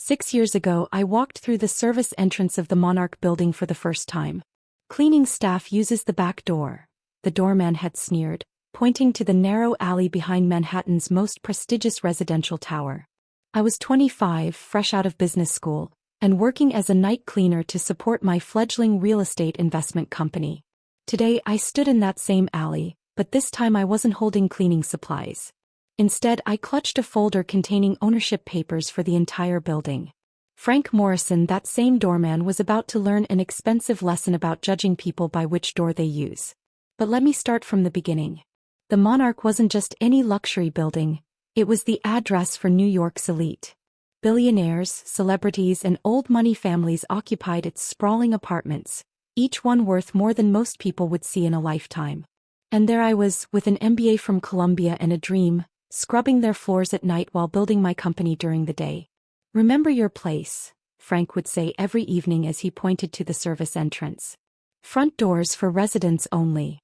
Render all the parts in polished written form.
6 years ago, I walked through the service entrance of the Monarch building for the first time. Cleaning staff uses the back door, the doorman had sneered, pointing to the narrow alley behind Manhattan's most prestigious residential tower. I was 25, fresh out of business school, and working as a night cleaner to support my fledgling real estate investment company. Today I stood in that same alley, but this time I wasn't holding cleaning supplies. Instead, I clutched a folder containing ownership papers for the entire building. Frank Morrison, that same doorman, was about to learn an expensive lesson about judging people by which door they use. But let me start from the beginning. The Monarch wasn't just any luxury building, it was the address for New York's elite. Billionaires, celebrities, and old money families occupied its sprawling apartments, each one worth more than most people would see in a lifetime. And there I was, with an MBA from Columbia and a dream, scrubbing their floors at night while building my company during the day. "Remember your place," Frank would say every evening as he pointed to the service entrance. "Front doors for residents only."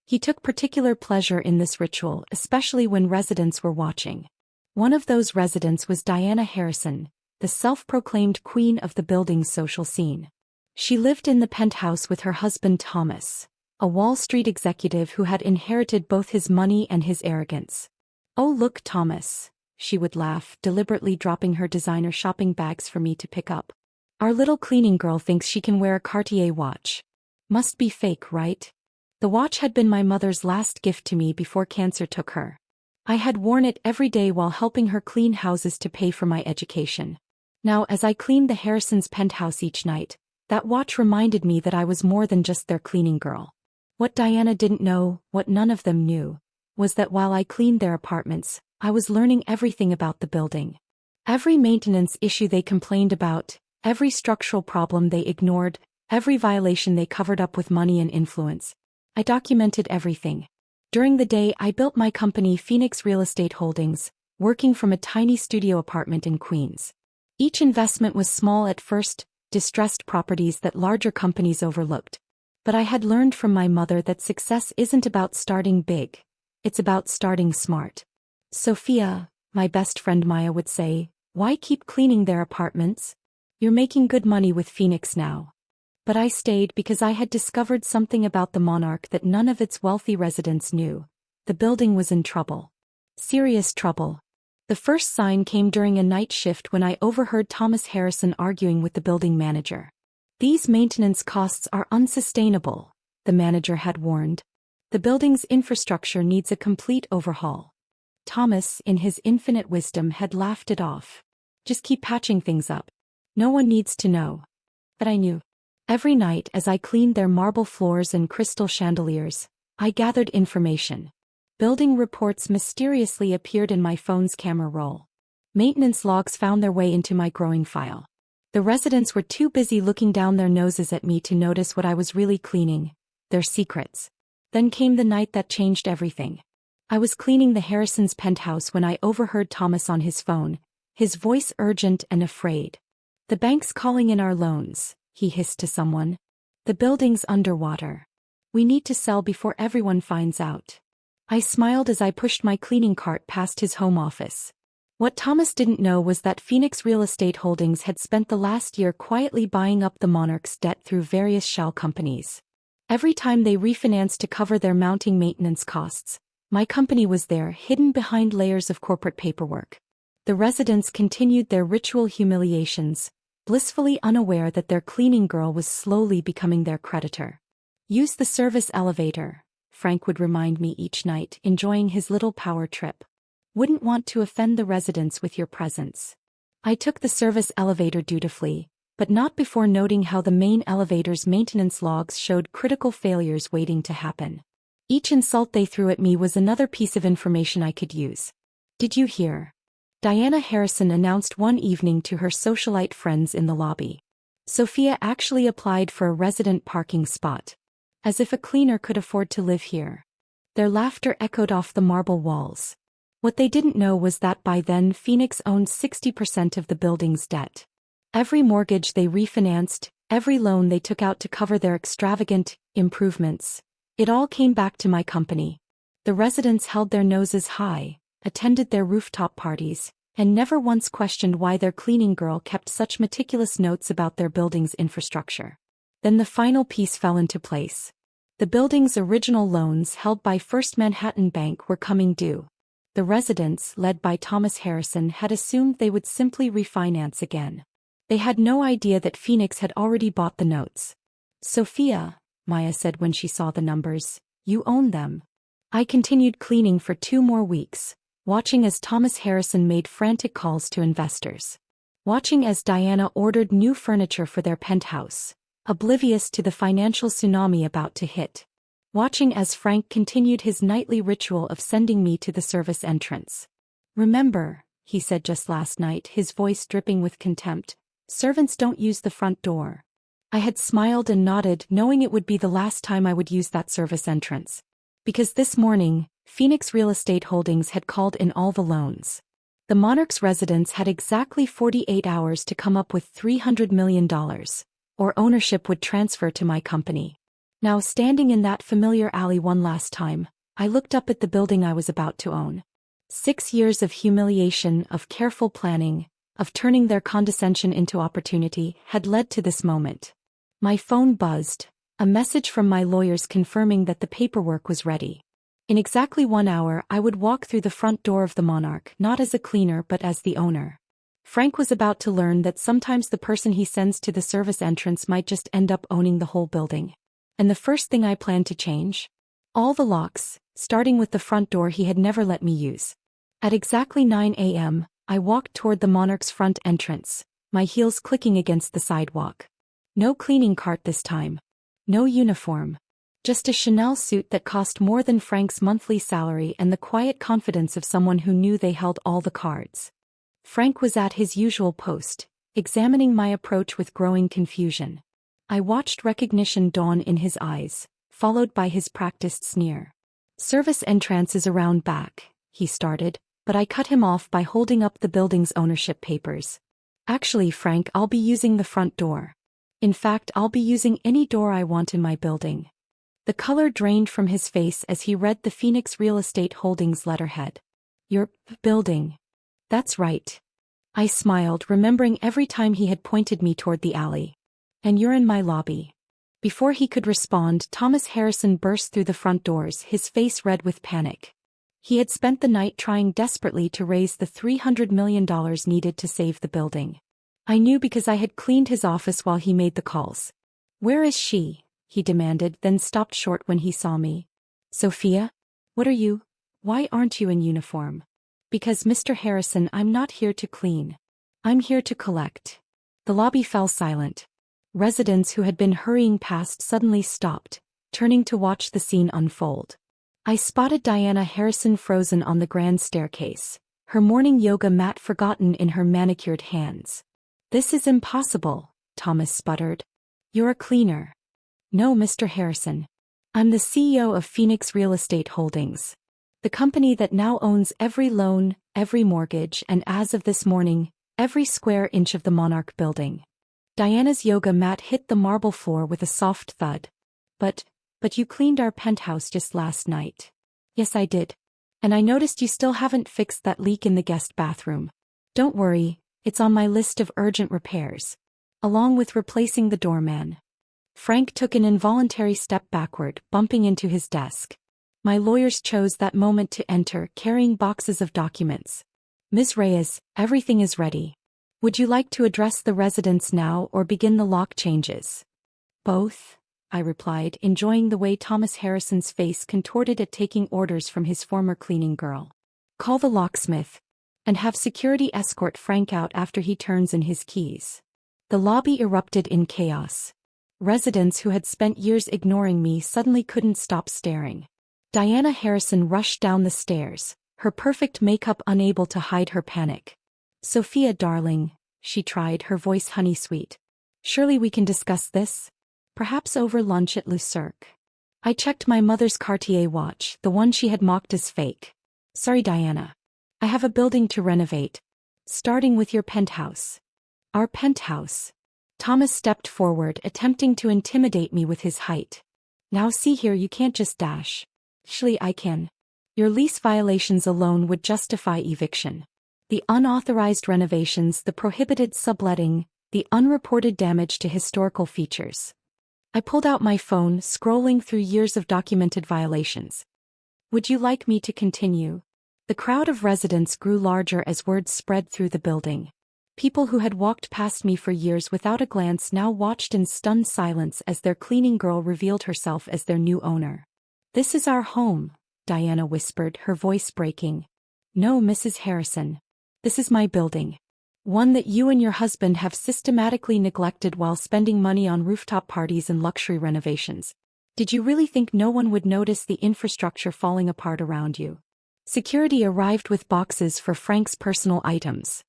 He took particular pleasure in this ritual, especially when residents were watching. One of those residents was Diana Harrison, the self-proclaimed queen of the building's social scene. She lived in the penthouse with her husband Thomas, a Wall Street executive who had inherited both his money and his arrogance. "Oh, look, Thomas," she would laugh, deliberately dropping her designer shopping bags for me to pick up. "Our little cleaning girl thinks she can wear a Cartier watch. Must be fake, right?" The watch had been my mother's last gift to me before cancer took her. I had worn it every day while helping her clean houses to pay for my education. Now, as I cleaned the Harrisons' penthouse each night, that watch reminded me that I was more than just their cleaning girl. What Diana didn't know, what none of them knew, was that while I cleaned their apartments, I was learning everything about the building. Every maintenance issue they complained about, every structural problem they ignored, every violation they covered up with money and influence. I documented everything. During the day, I built my company Phoenix Real Estate Holdings, working from a tiny studio apartment in Queens. Each investment was small at first, distressed properties that larger companies overlooked. But I had learned from my mother that success isn't about starting big. It's about starting smart. "Sophia," my best friend Maya would say, "why keep cleaning their apartments? You're making good money with Phoenix now." But I stayed because I had discovered something about the Monarch that none of its wealthy residents knew. The building was in trouble. Serious trouble. The first sign came during a night shift when I overheard Thomas Harrison arguing with the building manager. "These maintenance costs are unsustainable," the manager had warned. "The building's infrastructure needs a complete overhaul." Thomas, in his infinite wisdom, had laughed it off. "Just keep patching things up. No one needs to know." But I knew. Every night as I cleaned their marble floors and crystal chandeliers, I gathered information. Building reports mysteriously appeared in my phone's camera roll. Maintenance logs found their way into my growing file. The residents were too busy looking down their noses at me to notice what I was really cleaning, their secrets. Then came the night that changed everything. I was cleaning the Harrisons' penthouse when I overheard Thomas on his phone, his voice urgent and afraid. "The bank's calling in our loans," he hissed to someone. "The building's underwater. We need to sell before everyone finds out." I smiled as I pushed my cleaning cart past his home office. What Thomas didn't know was that Phoenix Real Estate Holdings had spent the last year quietly buying up the Monarch's debt through various shell companies. Every time they refinanced to cover their mounting maintenance costs, my company was there, hidden behind layers of corporate paperwork. The residents continued their ritual humiliations, blissfully unaware that their cleaning girl was slowly becoming their creditor. "Use the service elevator," Frank would remind me each night, enjoying his little power trip. "Wouldn't want to offend the residents with your presence." I took the service elevator dutifully, but not before noting how the main elevator's maintenance logs showed critical failures waiting to happen. Each insult they threw at me was another piece of information I could use. "Did you hear?" Diana Harrison announced one evening to her socialite friends in the lobby. "Sophia actually applied for a resident parking spot. As if a cleaner could afford to live here." Their laughter echoed off the marble walls. What they didn't know was that by then Phoenix owned 60% of the building's debt. Every mortgage they refinanced, every loan they took out to cover their extravagant improvements, it all came back to my company. The residents held their noses high, attended their rooftop parties, and never once questioned why their cleaning girl kept such meticulous notes about their building's infrastructure. Then the final piece fell into place. The building's original loans held by First Manhattan Bank were coming due. The residents, led by Thomas Harrison, had assumed they would simply refinance again. They had no idea that Phoenix had already bought the notes. "Sophia," Maya said when she saw the numbers, "you own them." I continued cleaning for 2 more weeks, watching as Thomas Harrison made frantic calls to investors. Watching as Diana ordered new furniture for their penthouse, oblivious to the financial tsunami about to hit. Watching as Frank continued his nightly ritual of sending me to the service entrance. "Remember," he said just last night, his voice dripping with contempt, "servants don't use the front door." I had smiled and nodded, knowing it would be the last time I would use that service entrance. Because this morning, Phoenix Real Estate Holdings had called in all the loans. The Monarch's residents had exactly 48 hours to come up with $300 million, or ownership would transfer to my company. Now, standing in that familiar alley one last time, I looked up at the building I was about to own. 6 years of humiliation, of careful planning, of turning their condescension into opportunity, had led to this moment. My phone buzzed, a message from my lawyers confirming that the paperwork was ready. In exactly 1 hour I would walk through the front door of the Monarch, not as a cleaner but as the owner. Frank was about to learn that sometimes the person he sends to the service entrance might just end up owning the whole building. And the first thing I planned to change? All the locks, starting with the front door he had never let me use. At exactly 9 a.m., I walked toward the Monarch's front entrance, my heels clicking against the sidewalk. No cleaning cart this time. No uniform. Just a Chanel suit that cost more than Frank's monthly salary and the quiet confidence of someone who knew they held all the cards. Frank was at his usual post, examining my approach with growing confusion. I watched recognition dawn in his eyes, followed by his practiced sneer. "Service entrance is around back," he started, but I cut him off by holding up the building's ownership papers. "Actually, Frank, I'll be using the front door. In fact, I'll be using any door I want in my building." The color drained from his face as he read the Phoenix Real Estate Holdings letterhead. "Your building." "That's right." I smiled, remembering every time he had pointed me toward the alley. "And you're in my lobby." Before he could respond, Thomas Harrison burst through the front doors, his face red with panic. He had spent the night trying desperately to raise the $300 million needed to save the building. I knew because I had cleaned his office while he made the calls. "Where is she?" he demanded, then stopped short when he saw me. "Sophia? What are you? Why aren't you in uniform?" "Because, Mr. Harrison, I'm not here to clean. I'm here to collect." The lobby fell silent. Residents who had been hurrying past suddenly stopped, turning to watch the scene unfold. I spotted Diana Harrison frozen on the grand staircase, her morning yoga mat forgotten in her manicured hands. "This is impossible," Thomas sputtered. "You're a cleaner." "No, Mr. Harrison. I'm the CEO of Phoenix Real Estate Holdings, the company that now owns every loan, every mortgage, and as of this morning, every square inch of the Monarch building." Diana's yoga mat hit the marble floor with a soft thud. But you cleaned our penthouse just last night." "Yes, I did. And I noticed you still haven't fixed that leak in the guest bathroom." "Don't worry, it's on my list of urgent repairs. Along with replacing the doorman." Frank took an involuntary step backward, bumping into his desk. My lawyers chose that moment to enter, carrying boxes of documents. "Ms. Reyes, everything is ready. Would you like to address the residents now or begin the lock changes?" "Both," I replied, enjoying the way Thomas Harrison's face contorted at taking orders from his former cleaning girl. "Call the locksmith. And have security escort Frank out after he turns in his keys." The lobby erupted in chaos. Residents who had spent years ignoring me suddenly couldn't stop staring. Diana Harrison rushed down the stairs, her perfect makeup unable to hide her panic. "Sophia, darling," she tried, her voice honey-sweet. "Surely we can discuss this? Perhaps over lunch at Le Cirque." I checked my mother's Cartier watch, the one she had mocked as fake. "Sorry, Diana. I have a building to renovate. Starting with your penthouse." "Our penthouse?" Thomas stepped forward, attempting to intimidate me with his height. "Now see here, you can't just dash." "Actually, I can. Your lease violations alone would justify eviction." The unauthorized renovations, the prohibited subletting, the unreported damage to historical features. I pulled out my phone, scrolling through years of documented violations. Would you like me to continue? The crowd of residents grew larger as word spread through the building. People who had walked past me for years without a glance now watched in stunned silence as their cleaning girl revealed herself as their new owner. "This is our home," Diana whispered, her voice breaking. "No, Mrs. Harrison. This is my building. One that you and your husband have systematically neglected while spending money on rooftop parties and luxury renovations. Did you really think no one would notice the infrastructure falling apart around you?" Security arrived with boxes for Frank's personal items.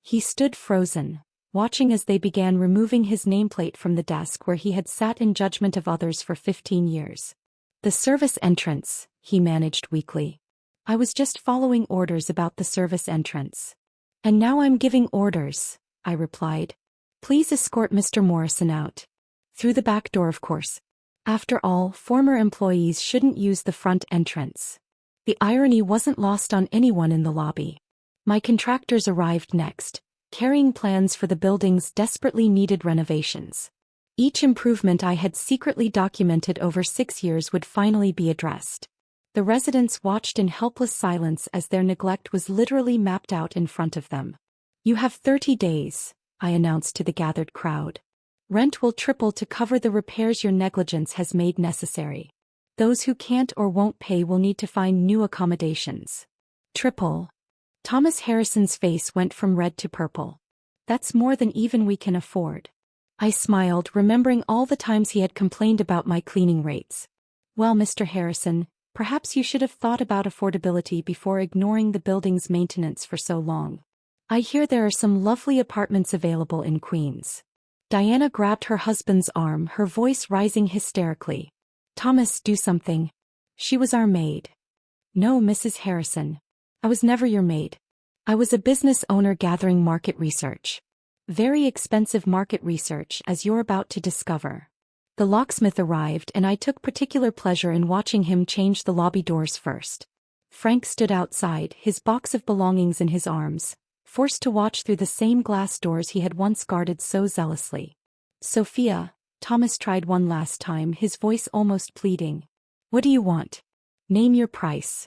He stood frozen, watching as they began removing his nameplate from the desk where he had sat in judgment of others for 15 years. "The service entrance," he managed weakly. "I was just following orders about the service entrance." "And now I'm giving orders," I replied. "Please escort Mr. Morrison out. Through the back door, of course. After all, former employees shouldn't use the front entrance." The irony wasn't lost on anyone in the lobby. My contractors arrived next, carrying plans for the building's desperately needed renovations. Each improvement I had secretly documented over 6 years would finally be addressed. The residents watched in helpless silence as their neglect was literally mapped out in front of them. "You have 30 days, I announced to the gathered crowd. "Rent will triple to cover the repairs your negligence has made necessary. Those who can't or won't pay will need to find new accommodations." "Triple?" Thomas Harrison's face went from red to purple. "That's more than even we can afford." I smiled, remembering all the times he had complained about my cleaning rates. "Well, Mr. Harrison, perhaps you should have thought about affordability before ignoring the building's maintenance for so long. I hear there are some lovely apartments available in Queens." Diana grabbed her husband's arm, her voice rising hysterically. "Thomas, do something. She was our maid." "No, Mrs. Harrison. I was never your maid. I was a business owner gathering market research. Very expensive market research, as you're about to discover." The locksmith arrived, and I took particular pleasure in watching him change the lobby doors first. Frank stood outside, his box of belongings in his arms, forced to watch through the same glass doors he had once guarded so zealously. "Sophia," Thomas tried one last time, his voice almost pleading. "What do you want? Name your price."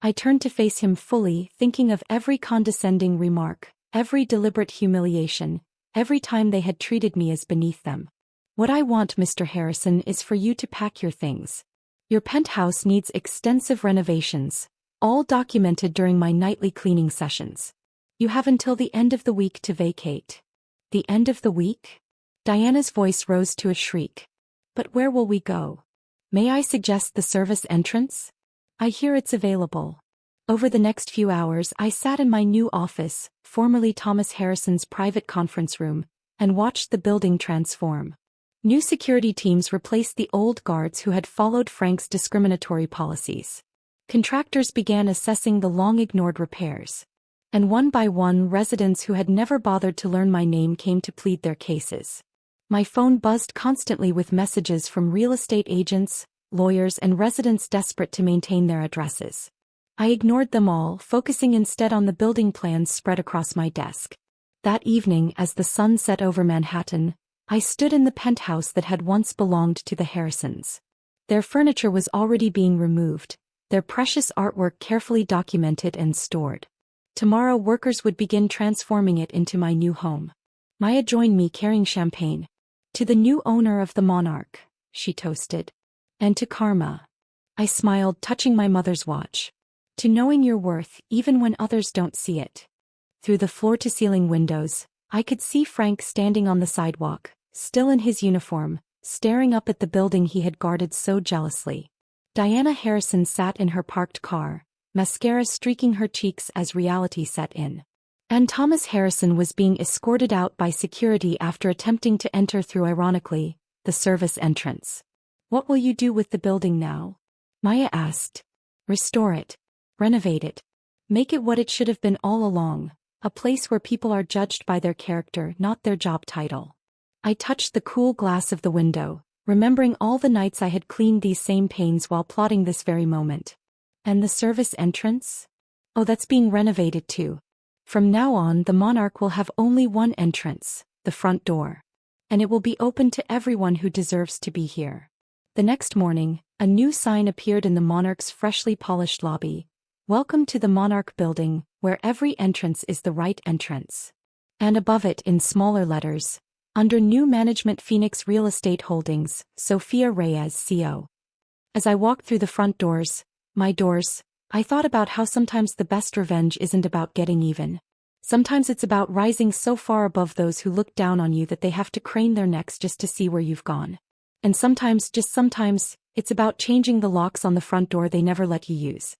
I turned to face him fully, thinking of every condescending remark, every deliberate humiliation, every time they had treated me as beneath them. "What I want, Mr. Harrison, is for you to pack your things. Your penthouse needs extensive renovations, all documented during my nightly cleaning sessions. You have until the end of the week to vacate." "The end of the week?" Diana's voice rose to a shriek. "But where will we go? May I suggest the service entrance? I hear it's available." Over the next few hours I sat in my new office, formerly Thomas Harrison's private conference room, and watched the building transform. New security teams replaced the old guards who had followed Frank's discriminatory policies. Contractors began assessing the long-ignored repairs. And one by one, residents who had never bothered to learn my name came to plead their cases. My phone buzzed constantly with messages from real estate agents, lawyers, and residents desperate to maintain their addresses. I ignored them all, focusing instead on the building plans spread across my desk. That evening, as the sun set over Manhattan, I stood in the penthouse that had once belonged to the Harrisons. Their furniture was already being removed, their precious artwork carefully documented and stored. Tomorrow workers would begin transforming it into my new home. Maya joined me carrying champagne. "To the new owner of the Monarch," she toasted. "And to Karma." I smiled, touching my mother's watch. "To knowing your worth, even when others don't see it." Through the floor-to-ceiling windows, I could see Frank standing on the sidewalk, still in his uniform, staring up at the building he had guarded so jealously. Diana Harrison sat in her parked car, mascara streaking her cheeks as reality set in. And Thomas Harrison was being escorted out by security after attempting to enter through, ironically, the service entrance. "What will you do with the building now?" Maya asked. "Restore it. Renovate it. Make it what it should have been all along, a place where people are judged by their character, not their job title." I touched the cool glass of the window, remembering all the nights I had cleaned these same panes while plotting this very moment. "And the service entrance?" "Oh, that's being renovated too. From now on, the monarch will have only one entrance, the front door. And it will be open to everyone who deserves to be here. The next morning, a new sign appeared in the monarch's freshly polished lobby. Welcome to the Monarch building, where every entrance is the right entrance. And above it in smaller letters, under new management Phoenix Real Estate Holdings, Sophia Reyes CO. As I walked through the front doors, my doors, I thought about how sometimes the best revenge isn't about getting even. Sometimes it's about rising so far above those who look down on you that they have to crane their necks just to see where you've gone. And sometimes, just sometimes, it's about changing the locks on the front door they never let you use.